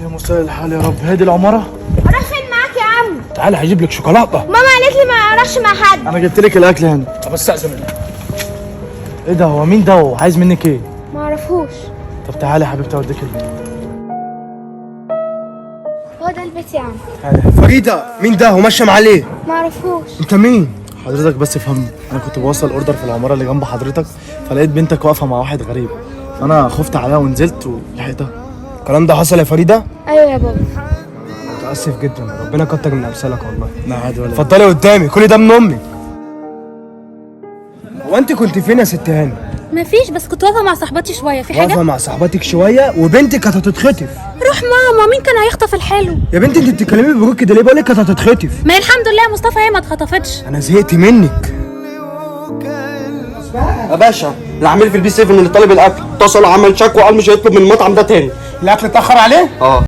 يا مساء الحال يا رب. هادي العماره. اروح فين معاك يا عم؟ تعالى هجيب لك شوكولاته. ماما قالت لي ما اروحش مع حد. انا جبت لك الاكل هنا. طب استاذن منك. ايه ده؟ هو مين ده؟ هو عايز منك ايه؟ ما اعرفوش. طب تعالى يا حبيبتي اوديك البيت. هو ده البيت يا عم. تعالى. فريدة مين ده ومشم عليه؟ ما اعرفوش. انت مين؟ حضرتك بس افهمني، انا كنت بوصل اوردر في العماره اللي جنب حضرتك، فلقيت بنتك واقفه مع واحد غريب، فانا خفت عليها ونزلت ولحقتها. الكلام ده حصل يا فريدة؟ ايوه يا بابا. متأسف جدا، ربنا كتر من امثالك والله. لا عادي ولا اتفضلي قدامي، كل ده من امي. هو انت كنت فين يا ست هاني؟ مفيش، بس كنت واقفه مع صاحبتي شويه. في واقفة حاجه؟ مع صاحبتك شوية وبنتك كانت هتتخطف. روح ماما، مين كان هيخطف الحلو؟ يا بنتي انت بتتكلمي بجد كده ليه؟ بقول لك كانت هتتخطف. ما هي الحمد لله مصطفى هي ما اتخطفتش. انا زهقت منك يا باشا، العميل في البي 7 اللي طالب الاكل اتصل وعمل شكوى وقال مش هيطلب من المطعم ده تاني. الاكل اتأخر عليه؟ اه